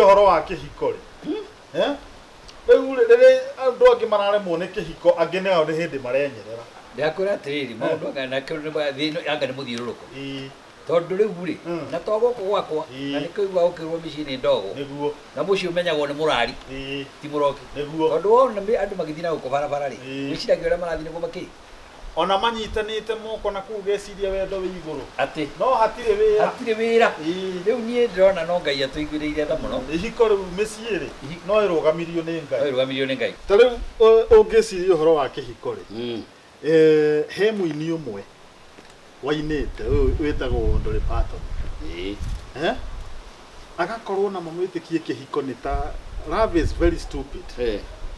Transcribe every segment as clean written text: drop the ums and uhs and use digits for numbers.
ndagwiciria horo wa kihiko ri riu andu angi mararemwo ni kihiko angi nao ni hindi marenyerera ndakora atiriri maundu agana kĩrũnĩ thino anga nĩ mũthiũrũrũko tondũ rĩu rĩ na to gũkũ gwakwa na nĩ kũigua ũkĩrwo mĩciĩ-inĩ ndogo na mũciĩ ũmenyagwo nĩ mũrari ti mũroki tondũ wona andũ magĩthiĩ na gũkũ barabara rĩ wĩciragia ũrĩa marathiĩ nĩguo makĩ ona manyitanĩte moko na kuu geciria wendo wĩ igũrũ atĩ no hatirĩ wĩra rĩu niĩ ndĩrona no Ngai atũiguĩrĩire tha mũno ihiko rĩu mĩciĩ rĩ no ĩrũgamirio nĩ Ngai ta rĩu ũngĩciria ũhoro wa kĩhiko rĩ he mũini ũmwe wainĩte wĩtagwo Dolly Parton agakorwo na mamwĩtĩkie kĩhiko nĩ ta love is very stupid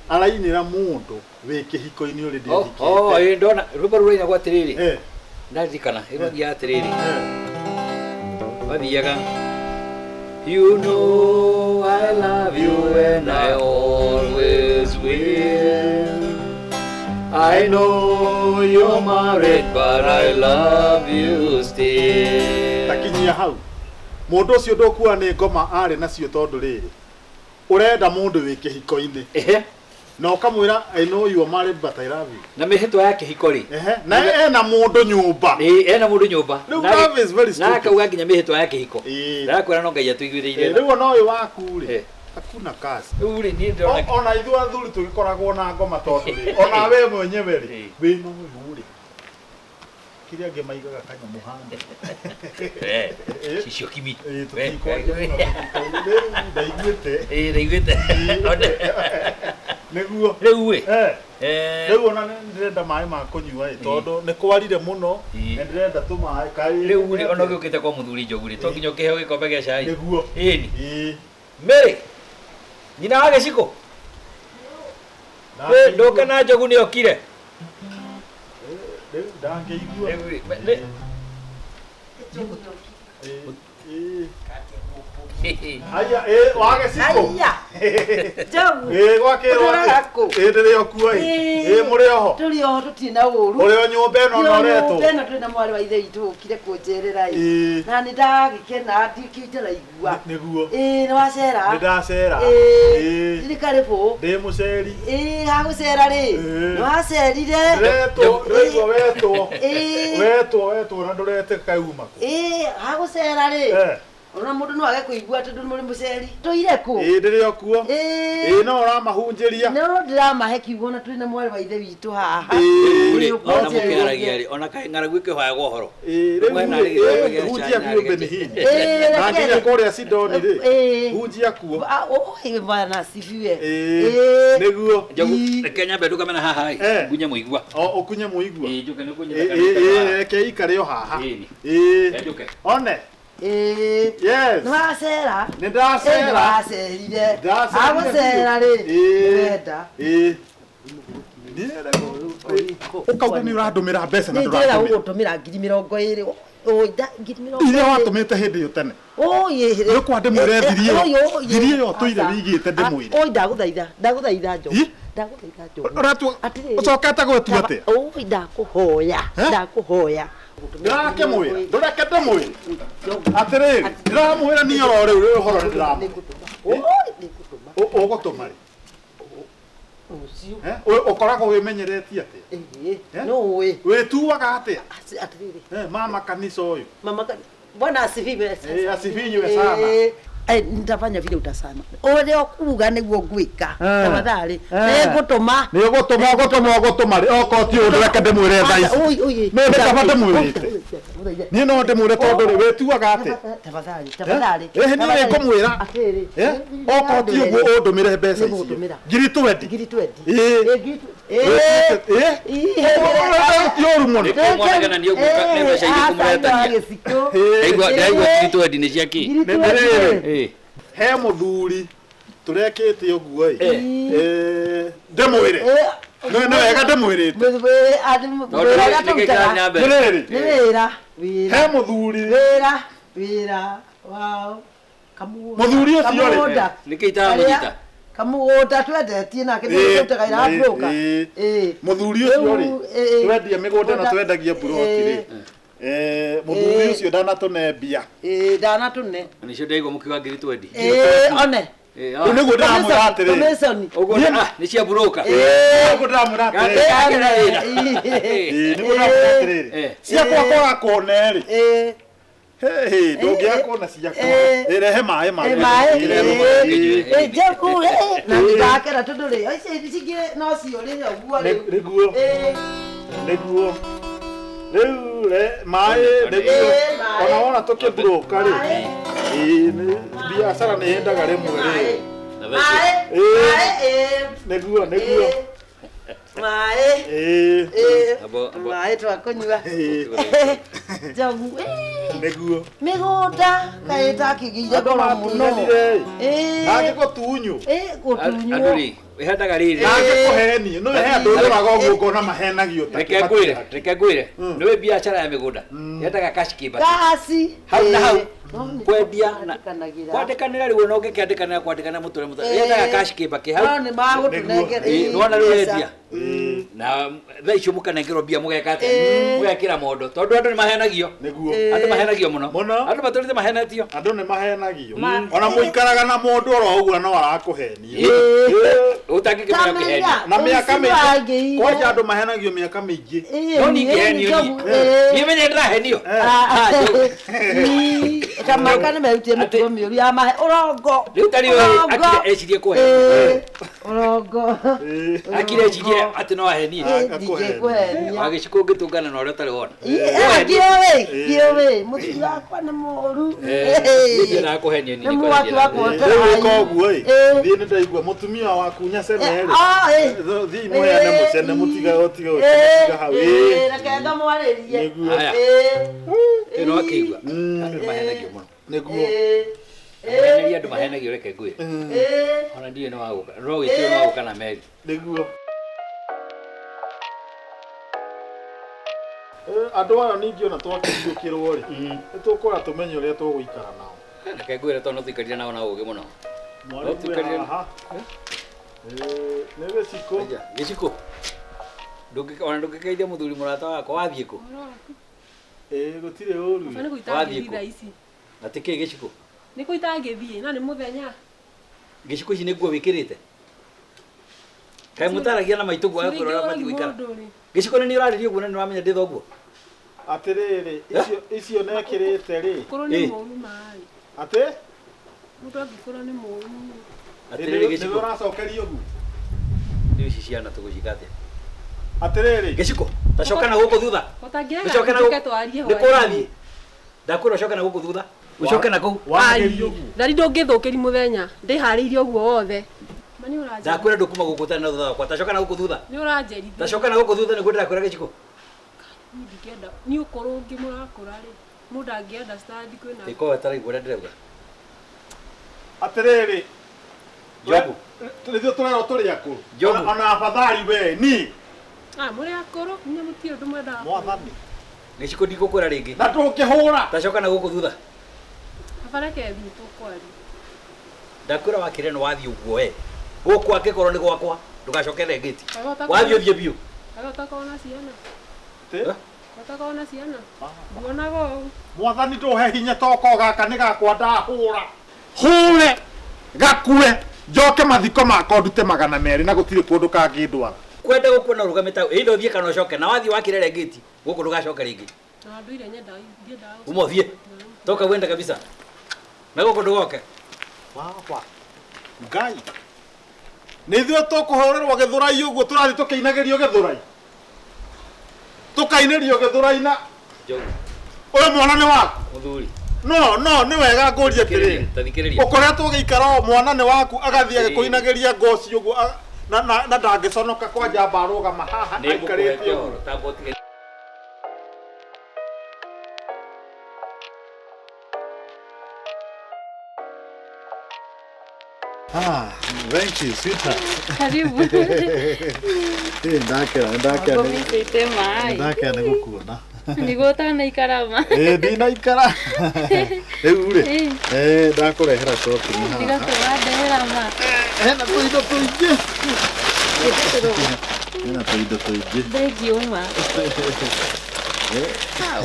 arainĩra mũndũ wĩ kĩhiko-inĩ ũrĩ ndĩhikĩte ndona rwĩmbo rũrainagwo atĩrĩrĩ ndaririkana ĩrũgia atĩrĩrĩ wathiaga You know I love you and I always will I know you're married but I love you still takinyia hau mũndũ ũcio ndũkuga nĩ ngoma arĩ nacio tondũ rĩrĩ ũrenda mũndũ wĩ kĩhiko-inĩ na ũkamwĩra I know you are married but I love you na mĩhĩtwa ya kĩhiko rĩ na ena mũndũ nyũmba ena mũndũ nyũmba love is very stupid na akauga nginya mĩhĩtwa ya kĩhiko ndakwĩra no Ngai atũiguĩrĩire rĩu ona ũyũ waku rĩ hakuna kazi rĩu rĩ niĩ ndĩrona ona ithuĩ athuri tũgĩkoragwo na ngoma tondũ rĩ ona we mwenyewe rĩ wĩna ũyũ rĩ kĩrĩa angĩ maigaga kanyamũ hande cicio kimi ndaiguĩte nĩguo rĩu rĩu ona ndĩrenda maĩ ma kũnyua tondũ nĩ kwarire mũno na ndĩrenda tũmaĩ rĩu rĩ ona ũgĩũkĩte kwa mũthuri njogu rĩ to nginya ũkĩheo gĩkombe gĩa cai nĩguo ĩni Mary nyina wa gĩciko ndũka na njogu nĩ okire rĩu ndangĩigua aya wage siko Njogu gwakĩrwo atĩ ndĩrĩ o kuo mũrĩ oho tũrĩ oho tũtirĩ ũru ũrĩ o nyũmba ĩno na ũretwo nyũmba ĩno twĩ na mwarĩ wa ithe witũ ũkire kũnjerera na nĩ ndagĩkena ndikĩte raigua nĩguo nĩ wacera nĩ ndacera ndĩ karĩbũ ndĩ mũceri hagũcera rĩ nĩ wacerire wetwo na ndũrete kauma hagũcera rĩ ona mũndũ no age kũigua tondũ mũrĩ mũceri tũire kũ ndĩrĩ o kuo no ũramahunjĩria no ndĩramahe kiugo na tũrĩ na mwarĩ wa ithe witũ haha ona mũkĩaragia rĩ ona kaĩ ng'aragu ĩkĩhoyagwo ũhoro hunjia kuo Benihini na nginya kũrĩa Sidoni rĩ hunjia kuo bwana asifiwe nĩguo njogu reke nyambe ndũkamena haha ngunye mũigua ũkunye mũigua njuke nĩkũnyita reke ikare o haha njuke one yes nĩ wacera nĩ ndacera nĩ wacerire agũcera rĩ wenda ũkauga nĩ ũrandũmĩra mbeca na ndĩrenda gũgũtũmĩra 20,000 iria watũmĩte hĩndĩ ĩyo tene nĩ kwa ndĩmwĩre thiri ĩyo tũire wĩigĩte ndĩmwĩre ndagũthaitha Njogu ũcokete gwĩtua atĩa ndakũhoya ndĩrakĩmwĩra ndũreke ndĩmwĩre atĩrĩrĩ ndĩramwĩra niĩ oro rĩu rĩ ũhoro nĩ ũgũtũma rĩ ũkoragwo wĩmenyeretie atĩa wĩtuaga atĩa mama kanisa ũyũ bwana asifiwe asifiwe sana nitafanya vile utasema ule okuga niguo ngwika tafadhali nĩngũtũma rĩ okoti ũndũreke ndĩmwĩre thaa ici nĩ ndĩkaba ndĩmwĩrĩte niĩ no ndĩmwĩre tondũ rĩ wĩtuaga atĩa tafadhali niĩ ngũmwĩra okoti ũguo ũndũmĩre mbeca icio 20 tiũru mũno mwanagana nĩ ũguka nĩ mbeca iria kũmũretania ndaigua ngiri 20 nĩ ciaki he mũthuri tũrekĩte ũguo ndĩmwĩre nĩ wega ndĩmwĩrĩte he mũthuri mũthuri ũcio rĩ nĩkĩ itaramũnyita kamũgũnda twendetie nake nĩtũtega ira broker mũthuri ũcio rĩ twendia mĩgũnda na twendagia buroti rĩ muthuri ucio ndanatunembia ndanatune nicio ndaigo mukiwa ngiri twendi one niguo ndamwira atiriri uguo ni cia buroka niguo ndamwira atiriri niguo ndamwira atiriri ciakwa kwaga kuoneri ndũngĩakona ciakwa rehe maĩ njeku na ndakera tondũ rĩ ici cingĩ no ciũrĩre ũguo nĩguo rĩu maĩ nĩguo ona wona tũkĩmburoka rĩ biacara nĩ hendaga rĩmwe rĩ nĩguo maĩ twakũnyua njogu nĩguo mĩgũnda kaĩ takĩgĩire goro mũno nangĩgũtunywo gũtunywo Wehendaga riri. Nangĩkũheni, no he andũ ũroraga ũguo ngona mahenagio ta. Reke ngwĩre. Nĩwe biacara ya mĩgũnda. Yendaga cash kĩmba. Kasi. Hau na hau. Kwendia na kwandĩkanĩra rĩu no ngĩkĩandĩkanĩra kwandĩkanĩra mũtũre. Yendaga cash kĩmba kĩ hau. No nĩ magũtũnengera. Nĩwona rĩu wendia. Na thaa icio mũkanengerwo mbia mũgeka atĩa? Mũgekĩra mondo. Tondũ andũ nĩ mahenagio. Nĩguo. Andũ mahenagio mũno. Andũ matũrĩte mahenetio. Andũ nĩ mahenagio. Ona mũikaraga na mũndũ oro ũguo no arakũhenia. Utangĩkĩmenya kĩhenia. Na mĩaka mĩingĩ. Kwanja andũ mahenagio mĩaka mĩingĩ. No ningĩhenio niĩ menye ndĩrahenio. Kamaka nĩ merutie mĩtugo mĩũru ya mahe ũrongo. Rĩu tarĩ akire ecirie kũhenia. Ũrongo. Akire ecirie atĩ no ahenie. Ndingĩkũhenia. Wagĩciko ũngĩtũngana na ũrĩa ũtarĩ wona. Kĩũĩ mũtumia wakwa nĩ mũũru. Niĩ ndĩrakũhenia niĩ nĩ wĩka ũguo ĩ thiĩ nĩ ndaigua mũtumia waku nyacene rĩ thiĩ mũheane mũcene mũtiga hau reke ngamwarĩrie ĩno akĩigua andũ mahenagio mũno nĩguo maheneria andũ mahenagio reke ngwĩre ona ndiĩ no wagũka no wĩtio no wagũka na meri nĩguo andũ aya ningĩ ona twakĩriũkĩrwo rĩ nĩ tũkũra tũmenye ũrĩa tũgũikara nao reke ngwĩre tondũ no tũikarire nao na ũgĩ mũno nĩ gĩciko gĩciko ona ndũngĩgeithia mũthuri mũrata wakwa wathiĩ kũ gũtirĩ ũru wathiĩ kũ na tikĩ gĩciko nĩ kũ itangĩthiĩ na nĩ mũthenya gĩciko ici nĩguo wĩkĩrĩte kaĩ mũtaragia na maitũ guo akũrora bati gũikara gĩciko nĩ ũrarĩria ũguo na nĩ wamenya ndĩ thoguo atĩrĩrĩ icio nekĩrĩte rĩ korwo nĩ mũũru maĩ atĩ mũndũ angĩkorwo nĩ mũũru atĩrĩrĩ gĩciko nĩ ũracokeria ũguo nĩ ici ciana tũgũcika atĩa atĩrĩrĩ gĩciko tacoka na gũkũ thutha nĩ kũrathiĩ ndakwĩra ũcoke na gũkũ thutha ũcoke na kũu ndari ndũngĩthũkĩri mũthenya ndĩharĩirie ũguo wothe ndakwĩra ndũkuma gũkũ tena thutha wakwa tacoka na gũkũ thutha nĩ ũranjerithia tacoka na gũkũ thutha nĩguo ndĩrakwĩra gĩciko ndingĩenda nĩ ũkorwo ũngĩ mũrakũra rĩ mũndũ angĩ-understand kwĩna ĩkorwo ataraigua ũrĩa ndĩrauga atĩrĩrĩ Njogu nĩthuo tũrerwo tũrĩ akũrũ ona afadhali we ni mũrĩ akũrũ nĩ mũtirĩ ũndũ mwendaga mwathani gĩciko ndigũkwĩra rĩngĩ na tũkĩhũra tacoka na gũkũ thutha abareke thiĩ tũkwaria ndakwĩra wakĩrĩa nĩ wathiĩ ũguo we gũkũ angĩkorwo nĩ gwakwa ndũgacokere ngĩti wathiĩ ũthiĩ biũ ũtakorwo ciana tĩ ũtakorwo na ciana nguonaga ũũ mwathani tũhe hinya toko gaka nĩ gakwa ndahũra hũre gakue njoke mathiko makwa ndute 200 na gũtirĩ kũndũ kangĩndwara kwenda gũkuona ũrũgamĩte ĩndo thiĩ kana ũcoke na wathiĩ wakĩrere ngĩti gũkũ ndũgacoka rĩngĩ na andũ ire nyenda uma thiĩ toka wenda kabisa na gũkũ ndũgoke baba ngai nĩthuo tũkũhũrĩrwo gĩthũrai ũguo tũrathiĩ tũkĩinagĩrio gĩthũrai tũkainĩrio gĩthũrai na ũyũ mwana nĩ waku mũthuri no nĩ wega ngũrie atĩrĩrĩ ũkoretwo ũgĩikara mwana nĩ waku agathiĩ agĩkũinagĩria ngoci ũguo na ndangĩconoka kwanja mbarũgama haha aikarĩte ũguo thank you sweetheart. Karibu. Ndakena gũkuona. Nĩguo ũtanaikara ma. Ndinaikara. Rĩu rĩ. Ndakũrehera shopping haha. Ndĩgatũwandehera ma. Hena tũindo tũingĩ. Hena tũindo tũingĩ. Thengiũ ma.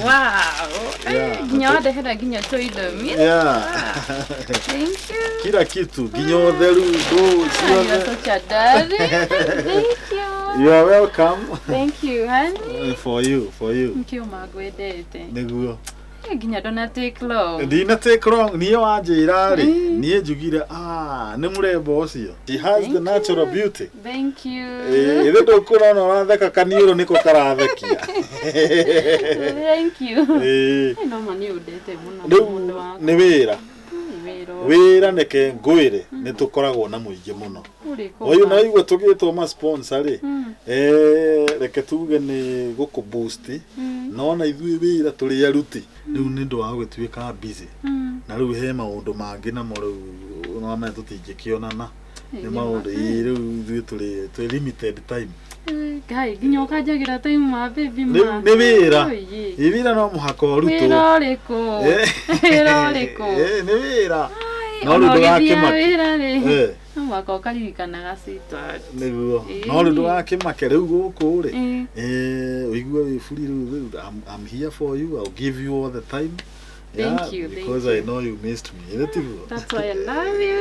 Wow. Ginya wadehera ginya toido mi. Thank you. Kila kitu ginya otheru do You're such a daddy. Thank you. You are welcome. Thank you, honey. For you. Nkio magwedete. Niguo. Ginya don't take long. Dina take long. Niyo anjira ri. Niye njugire ni murembo ucio. She has the natural beauty. Thank you. Ithe ndukurona watheka kaniuro niko karathekia. Thank you. No mani udete muno. Ni wira neke ngwire ni tukoragwo na muingi muno. Oyu na igwe tugitwo ma sponsor ri. Reke tuge ni guku boost. No na ithui wira turi aruti. Riu ni ndu wa gwituika busy. Na riu he maundu mangi na mo riu no na tutingikionana. Ni maundu riu ithui turi limited time. Guy, ginya ukajagira time ma baby ma. Ni wira. Wira no muhako ruto. Wira riko. Ni wira. No ndu wakimake. Mwako karirikana gasitwa. Niguo. No ndu wakimake riu guku ri. Uigua wifuri riu I'm here for you. I'll give you all the time. Thank you. Because I know you missed me. That's why I love you.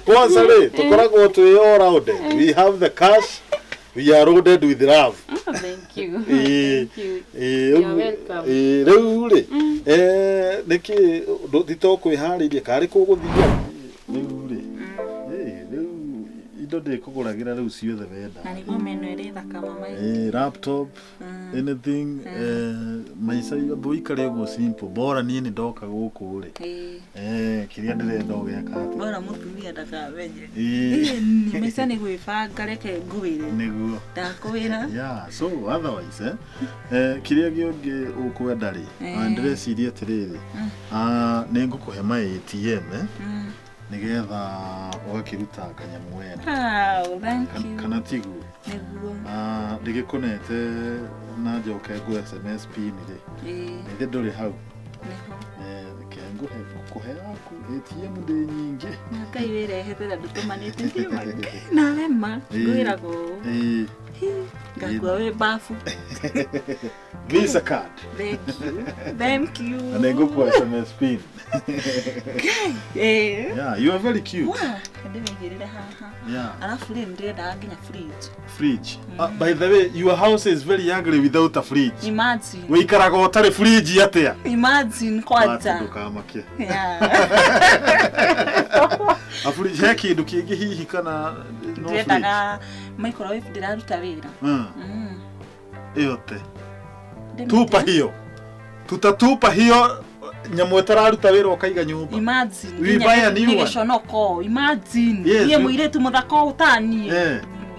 Kwanza ri tukoragwo twi all round. We have the cash. We are loaded with love. Thank you. Thank you. You're welcome. Riu ri niki ndito kwihariria kari kuguthia. Riu ri indo ndikuguragira riu ciothe wenda. Na niguo meno iri thaka mama. Laptop, anything, maisha boikare go simple. Bora ni ndoka guku ri. Kiria ndirenda ugiaka ati. Bora mutumia ndakabenye. Ni maisha ni gwibanga reke ngwire. Niguo. Ndakwira. Yeah, so otherwise kiria gionge ukwenda ri. Ndreciria atiriri. Ni ngukuhe ma ATM nigetha ugakiruta kanyamu wena. Thank you. Kana tigu. Niguo. Ndigikunete na njoke ngo SMS pin ri. Nithe nduri hau. Kengo kuhe aku ATM ndi nyingi. Ngai wirehete na ndutumanite ndima. Na wema ngwirago. Ngagwa we bafu. Visa card. Thank you. And then go for SMS pin. Okay. Yeah, you are very cute. Wow. Ndimegirira haha. Yeah. Alafu le ndenda nginya fridge. By the way, your house is very ugly without a fridge. Imagine. We ikaraga utari fridge atia. Imagine kwanza. Ndukamakie. Yeah. A fridge he kindu kingi hihi kana no fridge. Ndenda microwave ndiraruta wira. Yote. Tupa hiyo. Tutatupa hiyo nyamu etararuta wira ukaiga nyumba. Imagine. We buy a new one. Nigeshonoko. Imagine. Yes, Ye muiretu muthaka utani.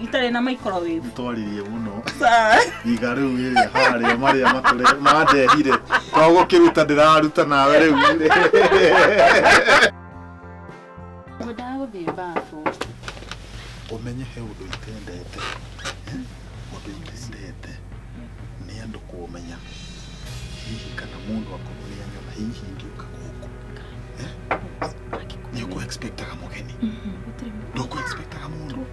Itare na microwave. Twaririe muno. Igaru iri haria maria matule madehire. Twago kiruta ndiraruta nawe riu. Mudago bibafu. Umenye he undu itendete. Undu itendete. Ni andu kumenya. Hihi kana mundu akomuria nyona hihi ngiuka guku. Ni ku expectaga mugeni. Ndoko expectaga mundu.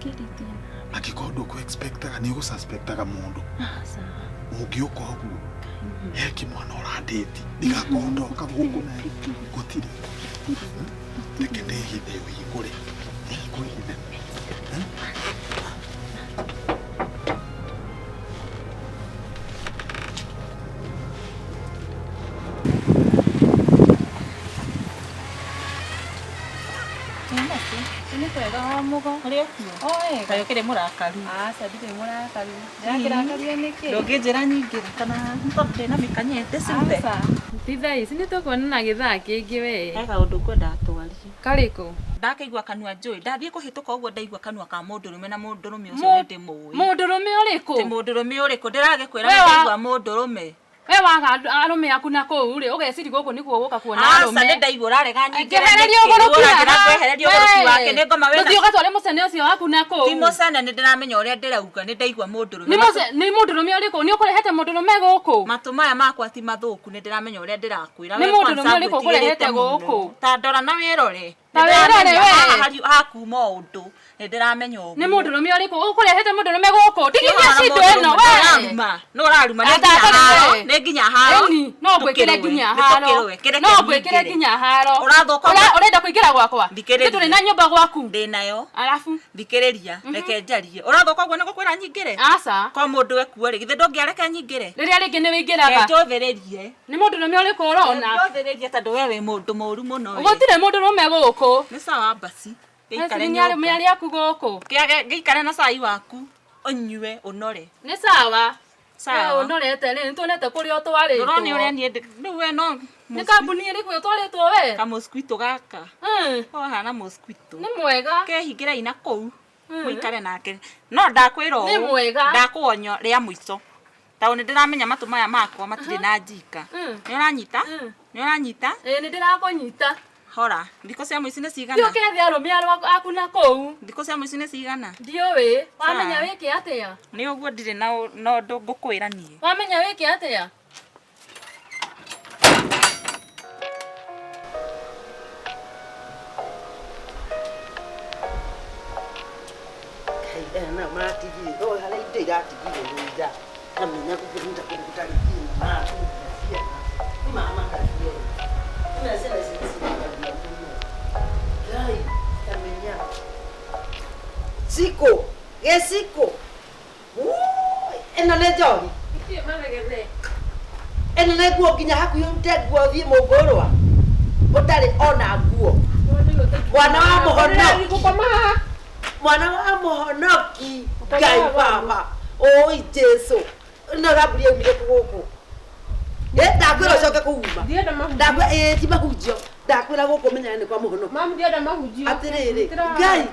Akiko ndoko expectaga ni go suspectaga mundu. Ugiuka guku. Heki mwana oradeti. Ndigakondoka guku na gutiri. Tekende hide wigure. Kuhide. Kayo kire murakaru. Sadire murakaru. Ndakirakaria niki? Ndongejera nyingira kana ntonde na mikanyete sinte. Titha ici ni tukuona na githaa kingi we. Ega undu ngwenda atwarie. Kariku. Ndakaigua kanua njui. Ndathie kuhituka uguo ndaigua kanua ka mundurume na mundurume ucio ndi ndimui. Mundurume uriku? Ti mundurume uriku ndiragikwira ndaigua mundurume. We waga arume aku na kuu ri ugeciri guku nikuo guka kuona arume. Asa ndaigua rarega nyingi. Ngehererio guruki. Ngehererio guruki wake ni ngoma wena. Ndio gatware mucene ucio waku na kuu. Ti mucene ni ndiramenya uria ndirauga ni ndaigua mundurume. Ni mundurume uriku ni ukurehete mundurume guku. Matu maya makwa ti mathuku ni ndiramenya uria ndirakwira. Ni mundurume uriku ukurehete guku. Ta ndora na wirore. hakuma undu ndiramenya uguo ni mundu rume uri ku ukurehete mundu rume guku tiginya cindo eno we no raruma ne nginya haro no gwikire nginya haro no gwikire nginya haro urenda kuingira gwakwa turi na nyumba gwaku ndinayo alafu thikiriria reke njarie urathoka gwo nigukwira nyingire aca kwa mundu ekuo ri githe ndongiareka nyingire riria ringi ni wingiraga njotheririe ni mundu rume uri ku urona njotheririe tondu wewe mundu moru muno gutire mundu rume guku ni sawa basi geikare nyari aku guku geikare na cai waku unyue unore ni sawa sawa unorete ri ntunete kuri otwari uroni uria ni we no ni kambuni iri ku otwaritwo we ka mosquito gaka o hana mosquito ni mwega kehingira ina kou muikare nake no ndakwira ni mwega ndakuonyo ria muico tau ni ndiramenya matu maya makwa matire na njika ni uranyita ni ndirakunyita hora ndiko cia muici ni cigana dio kethe arume aku na kou ndiko cia muici ni cigana dio we wamenya wiki atia ni uguo ndire no ngukwira nie wamenya wiki atia na matigi do hala idega tigi nja amenya kukurinda kukutali kina na ni mama kazi ina sema gai amenya siko gesiko eno le jori Itie mama gere eno le guo ginya haku yonte guo thi mugorwa utari ona guo mwana wa muhono mwana wa muhonoki gai baba oi Jesu na raburi umire guku ndakwira coke kuuma ndakwa ti mahunjio ndakwira guku menya ni kwa muhono mamu ndienda mahunjio atiriri gai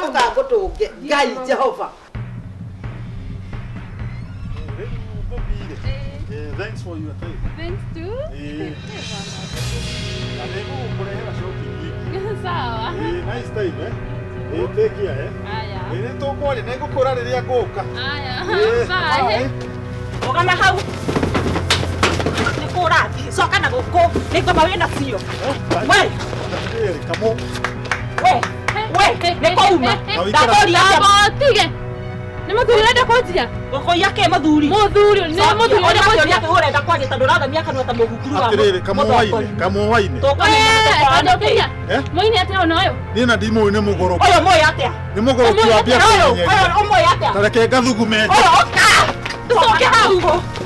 ukagutunge gai Jehova. Thanks for your time. Thanks too. Sawa. Nice time, eh? Take care, eh? Aya. Ni tukwari nigukura riria nguka. Aya. Bye. ogana hau nikura soka na guku nikoma wina cio we kamo we nikouma ndakoria tige ni muthuri urenda kujia gukoia ke muthuri ni muthuri urenda kujia urenda kwaria tondu rathamia kanwa ta mugukuru wa atiriri kamo waine moine atia ona uyu nina ndimo ni mugoroki uyu moyo atia ni mugoroki wa bia uyu moyo atia tareke gathugume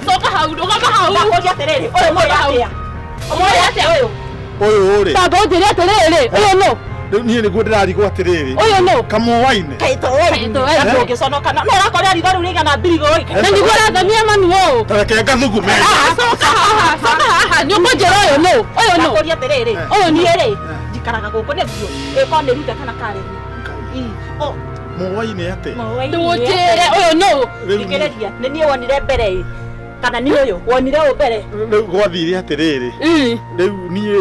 soka hau ndugama hau ndakoria atiriri uyu moyo atia uyu uri baba ndiri atiriri uyu no niĩ nĩguo ndĩrarigwo atĩrĩrĩ ũyũ no kamũwaine ndũngĩconoka no ũrakorĩa ritho rĩu rĩigana mbirigo na nĩguo ũrathamia mami ũũ tareke ngathugume soka haha nĩ ũkũnjĩra ũyũ no ndakoria atĩrĩrĩ ũyũ niĩ-rĩ njikaraga gũkũ nĩguo ĩkorwo nĩ rute kana karĩri mũwaine atĩ ndũnjĩre ũyũ no thikĩrĩria nĩ niĩ wonire mbere kana nĩ ũyũ wonire ũũ mbere rĩu gwathire atĩrĩrĩ rĩu niĩ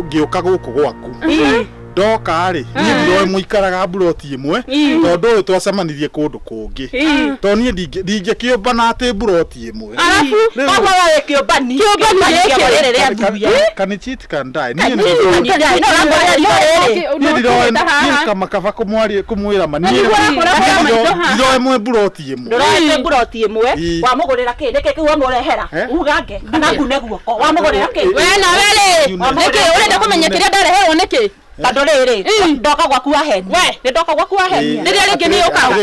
ngĩũka gũkũ gwaku ndoka-rĩ niĩ ndiroĩ mũikaraga mburoti ĩmwe tondũ ũyũ twacemanirie kũndũ kũngĩ tondũ niĩ ndingĩkĩũmba na atĩ mburoti ĩmwe kanichit kandai niĩ ndiroĩ kamakaba kũmwĩra ma niĩ ndiroĩ mwe mburoti ĩmwe ndũroete mburoti ĩmwe wamũgũrĩra kĩ nĩkĩ kĩu wamũrehera ugange kana ngune guoko wamũgũrĩra kĩ we nawe-rĩ nĩkĩ ũrenda kũmenya kĩrĩa ndareherwo nĩkĩ tondũ rĩrĩ ndoka gwaku wahenia nĩ ndoka gwaku wahenia rĩrĩa rĩngĩ nĩ ũkaga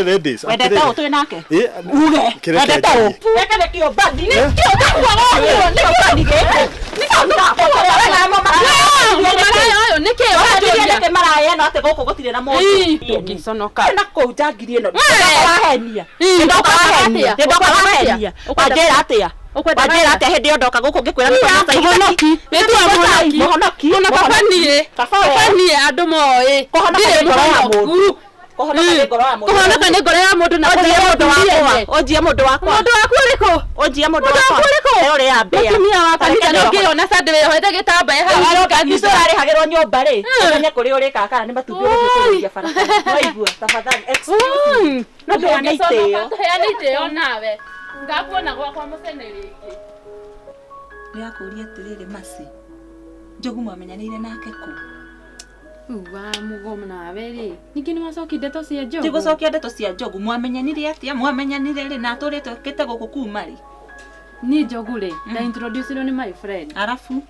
wendete ũũ twĩ nake uge wendete ũũ reke nĩ kĩũmbani nĩ kĩũmbani gĩkĩ maraya no atĩ gũkũ gũtirĩ na mũndũ ndũngĩconoka na kũu njangiri ĩno wahenia nĩ ndoka wahenia wanjĩra atĩa wanjĩra atĩa hĩndĩ ĩyo ndoka gũkũ ngĩkwĩra mũhonoki ona baba niĩ andũ moĩ kũhonoka nĩ ngoro ya mũndũ na ũnjie mũndũ wakwa ũrĩkũ ũnjie mũndũ wakwa ũrĩa ya mbĩa mũtumia wa kanitha nĩ ũngĩona sande wĩyohete gĩtambaya hau kanitha arĩhagĩrwo nyũmba-rĩ ũmenye kũrĩa ũrĩkaga kana nĩ matumbĩ ũrĩkũrĩria barabara waigua tafadhali na ndũheane itĩo nawe ngakuona gwakwa mũcene rĩngĩ nĩakũria atĩrĩrĩ maci njogu mwamenyanĩire nake kũ Uwa mugoma nawe ri. Niki ni macoki ndeto cia njogu. Ti gucokia ndeto cia njogu mwamenyanire atia mwamenyanire ri na turite kite guku kuma ri. Ni njogu ri na introduce ni my friend. Arafu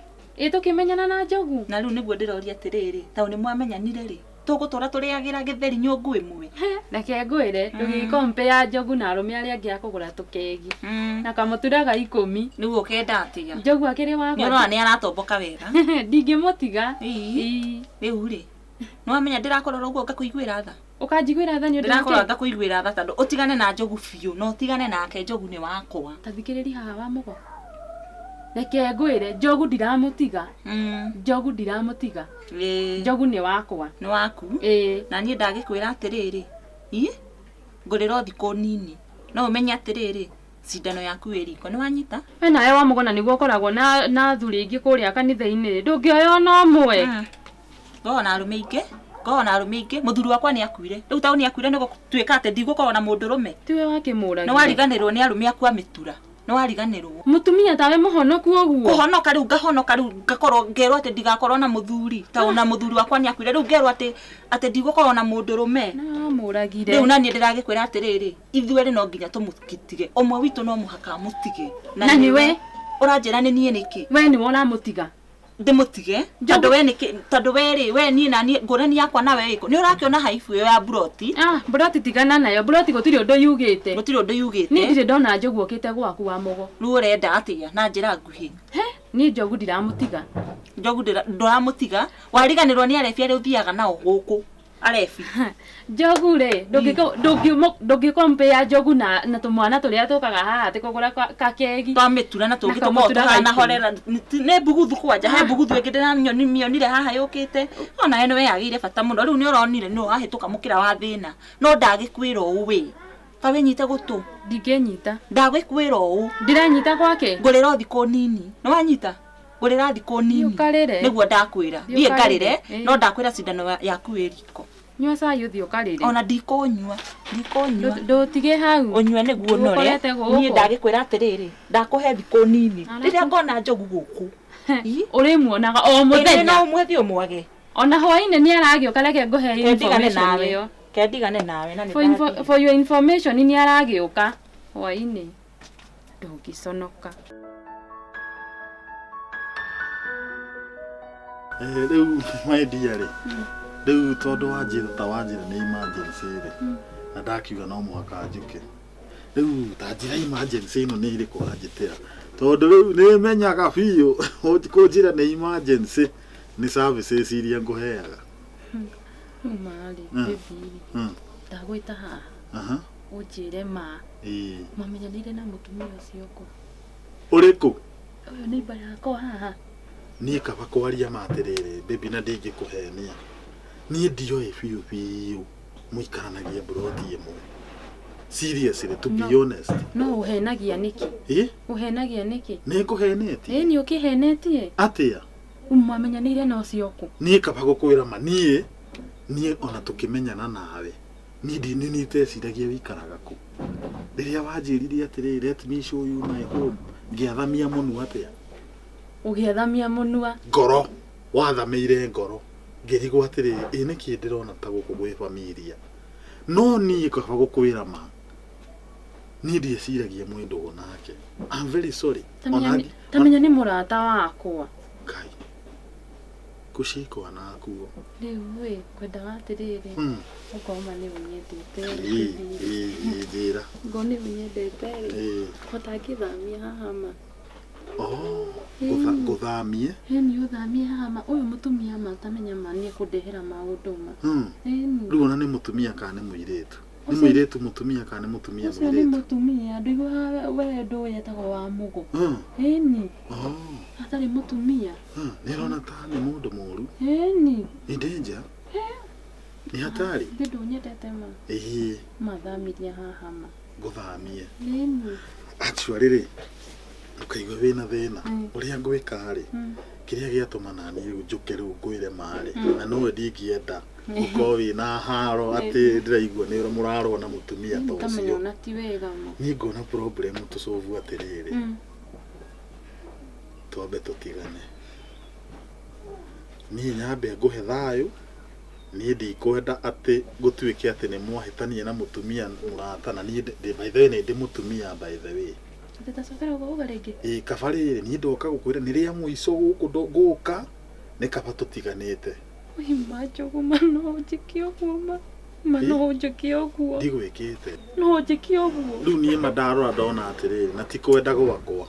tukimenyana na njogu. Na riu niguo ndiroria atiriri tau ni mwamenyanire ri. Tugutura turiagira githeri nyungu imwe. Reke ngwire tugikompe ya njogu na arume aria angi akugura tukegi. Na kamuturaga 10 nigu ukenda atia. Njogu akiri wakwa. Ni urona ni aratomboka wega. Ndingimutiga. Riu ri. No amenya ndirakorora uguo ngakuiguira tha. Ukanjiguira tha ni undu ndirakorora ngakuiguira tha tondu utigane na njogu fiu no utigane nake njogu ni wakwa. Tathikiriri haha wa mugo. Reke ngwire njogu ndiramutiga. Njogu ndiramutiga. Njogu ni wakwa. Ni waku? Na nie ndagikwira atiriri. Ngurira thiko nini. No umenye atiriri. Cindano yaku iriko ni wanyita? We nawe wa mugona niguo koragwo na thuri ingi kuria kanitha-ini ndungioyo no mwe. Ngona arume ingi muthuri wakwa ni akuire. Riu tau ni akuire nego tuika ate ndigukorwo na mundurume. Tiwe wakimuragia. No wariganirwo ni arume aku amitura. No wariganirwo. Mutumia tawe muhonoku oguo. Kuhonoka riu ngakorwo ngerwo ate ndigakorwo na muthuri. Tau na muthuri wakwa ni akuire riu ngerwo ate ndigukorwo na mundurume. Na muragire. Riu nani ndiragikwira atiriri. Ithuere no nginya tumukitige. Omwe witu no muhaka mutige. Na niwe uranjira ni nie niki? We ni wona mutiga. Ndimutige tondu we niki tondu we ni nani ngurani yakwa nawe iko ni urakiona haifu yo ya broti broti tigana nayo broti gutiri undu yugite ni ndire ndona njogu okite gwaku wa mugo ru urenda atia na njira nguhi ni njogu ndiramutiga njogu ndiramutiga wariganirwo ni arefi ari uthiaga nao guku arefi njogu ri ndungikompe ya njogu na tumwana turia tukaga haha ati kugura kakegi twamitura na tungitumo tuhana horera ne buguthu kwanja he buguthu engedera nyoni mionire haha yukite ona eno we agire bata muno riu ni uronire no ahituka mukira wa thina no ndagikwira uwi ta wenyite gutu ndingenyita ndagikwira u ndiranyita gwake ngurira thiko nini no wanyita ngurira thiko nini niguo ndakwira thie ngarire no ndakwira cindano yaku iriko nyua cai uthio karire ona ndikunyua ndutige hau unyue niguo nore nie ndagikwira atiriri ndakuhe thiko nini riria ngona njogu guku uri muonaga o muthenya no mwethi umwage ona hwaine ni aragioka reke nguhe information iyo kendigane nawe na for your information ni aragioka hwaine ndungiconoka riu mwendia ri riu tondu wanjira ta wanjira ni emergency ri na ndakiuga no muhaka njuke riu ta njira emergency ino ni iriku wanjitira tondu riu ni menyaga biu kunjira ni emergency ni services iria nguheaga mari baby ndagwita haha unjire ma mamenyanire na mutumia ucio ku uriku uyu ni mbara yakwa haha ni kaba kwaria matiriri baby na ndingikuhenia ni ndioe biu muikaranagia broti imwe seriously to be honest no uhenagia niki uhenagia niki ni kuhenetie ni ukihenetie atia mwamenyanire na ucio ku ni kaba gukwira ma ni ona tukimenyana nawe ni ni teciragia wikaraga ku riria wanjiririe atiriri let me show you my home ngiathamia munua atia ugiathamia munua ngoro wathameire ngoro ngirigwo atiriri ine ki ndirona ta guku gwi familia no ni kaba gukwira ma ni ndiciragia mwendo nake I'm very sorry tamenya ni murata wakwa kai kushikwa nakuo riu we kwenda watiriri ukoma ni unyendete njira ngoni unyendete utangithamia haha ma guthamie ni uthamie haha ma uyu mutumia ma tamenya ma ni kundehera maundu ma riu ona ni mutumia kana ni muiretu ni muiretu mutumia kana ni mutumia muiretu ni mutumia ndigwa we ndo yetagwo wa mugo ni atari mutumia ni rona ta ni mundu muru ni danger ni hatari ndu nyendete ma mathamiria haha ma guthamie ni actually ri ukaigwa wina thina uria ngwika ri kiria giatumana ni njuke riu ngwire mari na no ndingienda uko wina haro ati ndiraigua ni murarwo na mutumia ta ucio na ti wega mo ni ngona problem tusolve atiriri twambe tutigane ni nyambe nguhe thayu niĩ ndikwenda atĩ gũtuĩke atĩ nĩ mwahĩtania na mũtumia mũrata na niĩ by the way nĩ ndĩ mũtumia by the way. Tũtacokera gũka rĩngĩ. Kaba rĩrĩ niĩ ndoka gũkwĩra nĩ rĩa mũico gũkũ ngũka nĩ kaba tũtiganĩte. Majogu mano njĩke ũguo mano njĩke ũguo. Ndigwĩkĩte. No njĩke ũguo. Rĩu niĩ ndarora ndona atĩrĩrĩ na ti kwenda gwakwa.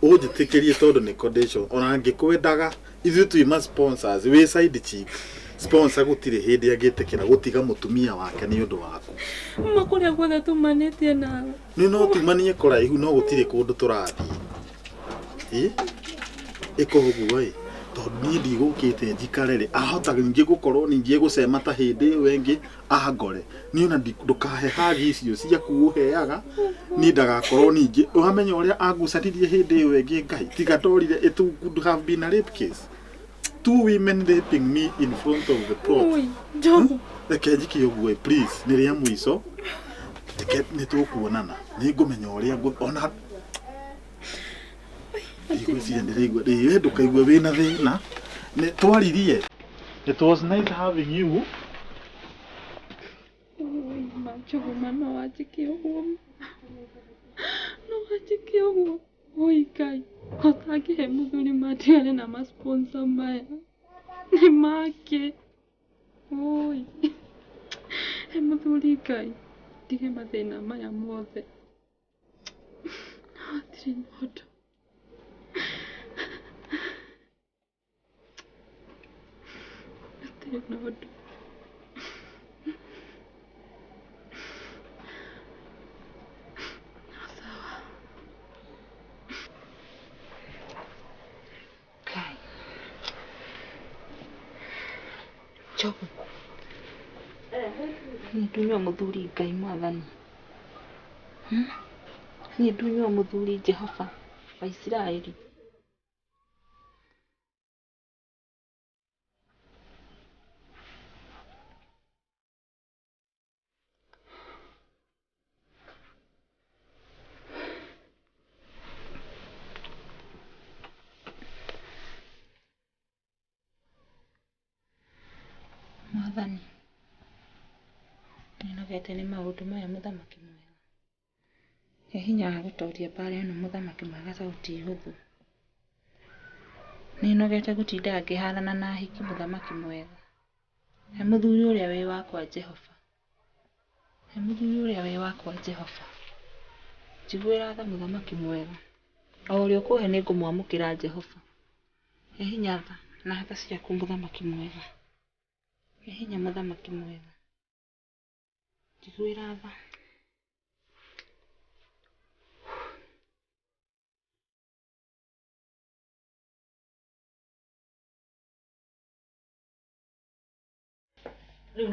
Ũnjĩtĩkĩrie tondũ nĩ condition ona ngĩkwendaga ithuĩ twĩ sponsors wĩ side chick sponsor gũtirĩ hĩndĩ angĩtĩkĩra gũtiga mũtumia wake nĩ ũndũ waku. Makũrĩa guothe tumanĩtie nawe. Nĩ no tumanie kũraihu no gũtirĩ kũndũ tũrathiĩ. Ĩkũguo tondũ niĩ ndigũkĩte njikare rĩ ahota ningĩ gũkorwo ningĩ gũcema ta hĩndĩ ĩyo ĩngĩ ahangore niĩ ona ndũkahe hagi icio ciaku ũheaga niĩ ndagakorwo ningĩ ũramenya ũrĩa angucanirie hĩndĩ ĩyo ĩngĩ Ngai tiga ndorire it could have been a rape case. 2 women raping me in front of the plot. Reke njike ũguo please nĩ rĩa mũico reke nĩ tũkuonana nĩ ngũmenya ũrĩa ona igwĩciria ndĩraigua rĩwe ndũkaigua wĩna thĩna nĩ twaririe. It was nice having you. Majogu mano wajike ũguo. No wajike ũguo. Oi Ngai otangĩhe mũthuri matigane na masponsor maya nĩ make. Oi he mũthuri Ngai tige mathĩna maya mothe. Hatirĩ mũndũ. Hatirĩ mũndũ. Jogu. Niĩ ndunyua mũthuri Ngai Mwathani. Niĩ ndunyua mũthuri Jehova wa Isiraeli. Mwathani. Nĩnogete nĩ maũndũ maya mũthamaki mwega. He hinya wa gũtooria mbara ĩno mũthamaki mwega sauti hũthũ. Nĩnogete gũtinda ngĩharana na hiki mũthamaki mwega. He mũthuri ũrĩa wĩ wakwa Jehova. He mũthuri ũrĩa wĩ wakwa Jehova. Njiguĩra tha mũthamaki mwega. O ũrĩa ũkũhe nĩ ngũmwamũkĩra Jehova. He hinya tha na tha ciaku mũthamaki mwega. He hinya mũthamaki mwega. Njiguĩra tha.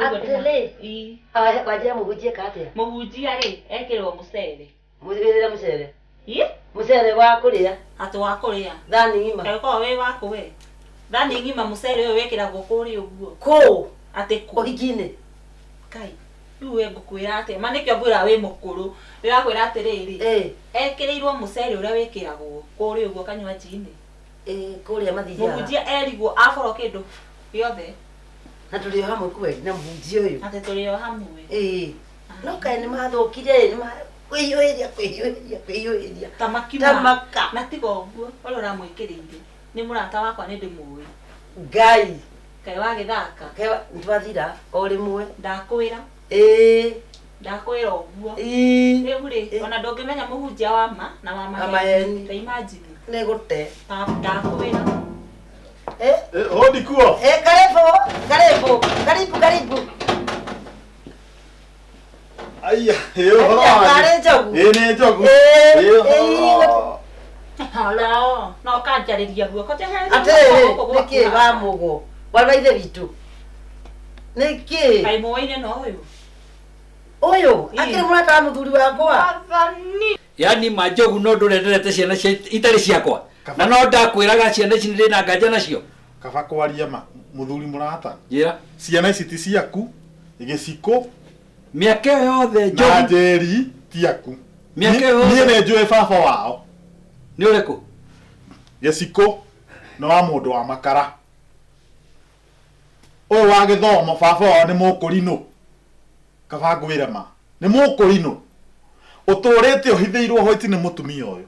Atele. Wajia mũhunjia katĩa. Mũhunjia rĩ ekĩrwo mũcere. Mũthigĩrĩra mũcere. Ĩ? Mũcere wa kũrĩa. Atĩ wa kũrĩa. Thani ng'ima. Kaĩkorwo wĩ waku we. Thani ng'ima mũcere ũyũ wĩkĩragwo kũrĩa ũguo. Kũ. Atĩ kũ. Ũhiki-inĩ. Kai. Rĩu we ngũkwĩra atĩ ma nĩkĩo ngwĩra wĩ mũkũrũ. Ndĩrakwĩra atĩrĩrĩ. Ekĩrĩirwo mũcere ũrĩa wĩkĩragwo kũrĩa ũguo kanyũa-inĩ. Kũrĩa mathiaga. Mũhunjia erigwo aborwo kĩndũ gĩothe. Na tũrĩ o hamwe kweli na mũhunjia ũyũ. Atĩ tũrĩ o hamwe. No kaĩ nĩmathũkire kwĩyũhĩria. Tamaka. Na tiga ũguo ũrĩa ũramwĩkĩrĩire. Nĩ mũrata wakwa nĩ ndĩmũĩ. Ngai. Kaĩ wagĩthaka. Nĩtwathira o rĩmwe. Ndakwĩra. Ndakwĩra ũguo. Rĩu rĩ ona ndũngĩmenya mũhunjia wa ma na wa maheni. Ta imagine. Nĩ gũte. Ndakwĩra. Hodi kuo. Karibu. Aya, horo. Nĩ njogu. Hala, no kanjarĩria guoko te he. Nĩkĩ wa mũgo. Wa ithe witũ. Nĩkĩ? Kaĩ mũĩ-inĩ no ũyũ. Ũyũ akĩrĩ mũrata wa mũthuri wakwa. Yani Majogu no ndũrenderete ciana itarĩ ciakwa. Na no ndakwĩraga ciana ici nĩ ndĩna nganja nacio. Kaba kwaria ma mũthuri mũrata. Njĩra. Ciana ici ti ciaku. Gĩciko. Mĩaka ĩyo yothe Njogu. Na Njeri ti aku. Mĩaka ĩyo yothe. Niĩ nĩ njũĩ baba wao. Nĩ ũrĩkũ? Gĩciko no wa mũndũ wa makara. o wa githomo baba wao ni mukurino kaba ngwira ma ni mukurino uturite uhithiirwo hoiti ni mutumia uyu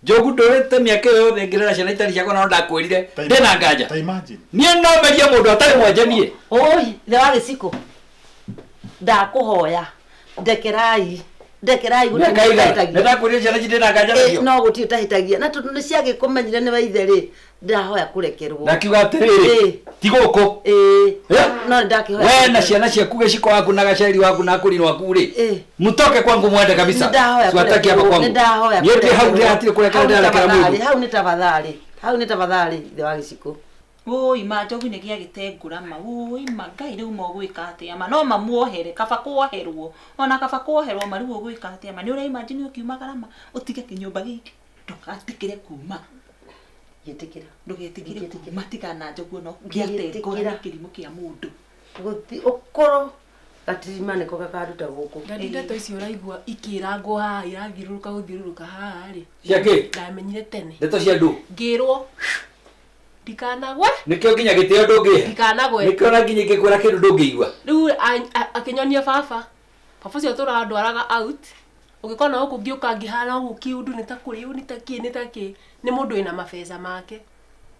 Jogu ndorete miaka yothe ngirera ciana itari ciakwa no ndakwirire ndina nganja ta imagine nie no meria mundu atari mwenjanie oi the wa giciko ndakuhoya ndekerai ndakwirire ciana ndina nganja nacio no guti utahitagia na tundu ni ciage kumenyire ni waithe ri ndahoya kurekerwo nakiuga atiriri ti guku no ndakihoya we na ciana ciaku giciko waku na gaceri waku na kurino waku ri mutoke kwangu mwende kabisa swataki hapa kwangu niende hau ndi atire kurekera ndarekera mundu hau ni tafadhali the wa giciko oi Njogu ni gia gitengura ma oi Ngai riu mo gwika atia ma no mamuohere kaba kuoherwo ona kaba kuoherwo ma riu gwika atia ma ni uri imagine ukiumagara ma utige kinyumba giki ndugatikire kuma yetikira ndugetikire kuma tigana Njogu no giatengura kirimo kia mundu guti ukoro gatirima niko gakaruta guku ndeto icio uraigua ikirangwo haha irathiruruka haha ri ciake ndamenyire tene ndeto cia ndu ngirwo ndikanagwe nikio nginya gitio ndungi ndikanagwe nikio na nginya gikwira kindu ndungiigua riu akinyonia baba cio turandwaraga out ugikona huku ngiuka ngihana huku kiundu ni ta kuriu ni ta ki ni mundu ina mabeza make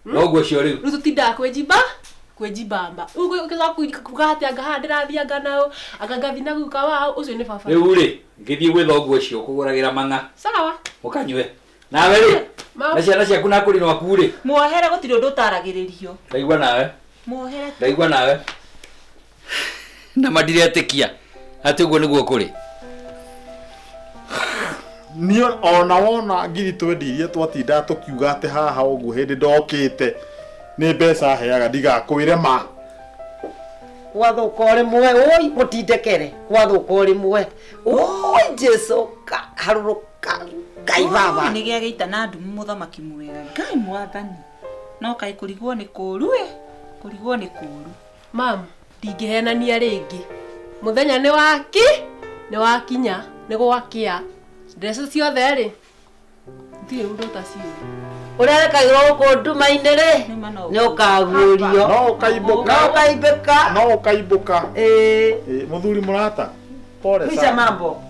noguo cio riu tutinda kwenjibamba ukiza kugatia ngaha ndirathia nganao agangathi na guka wao ucio ni baba riu ri ngithie gwitha oguo cio kuguragira manga sawa ukanywe nawe ri na ciana ciaku na kurino waku ri muohere gutiri undu utaragiririo ndaigua nawe muohere ndaigua nawe na mandiretikia ati uguo niguo kuri ni ona wona ngiri twendirie twatinda tukiuga ati haha uguo hindi ndokite ni mbeca heaga ndigakwire ma wathuka rimwe oi mutindekere wathuka rimwe oi Jesu haruruka Ngai baba ni gia geita na ndumu muthamaki mwega Ngai mwathani no kai kurigwo ni kuru kurigwo ni kuru mam ndingihenania ringi muthenya ni wakinya ni gwakia ndreso ciothe ri ndio undu tacio urerekairwo guku nduma-ini ri ni ukagurio no ukaibũka muthuri muthuri murata pole sana mambo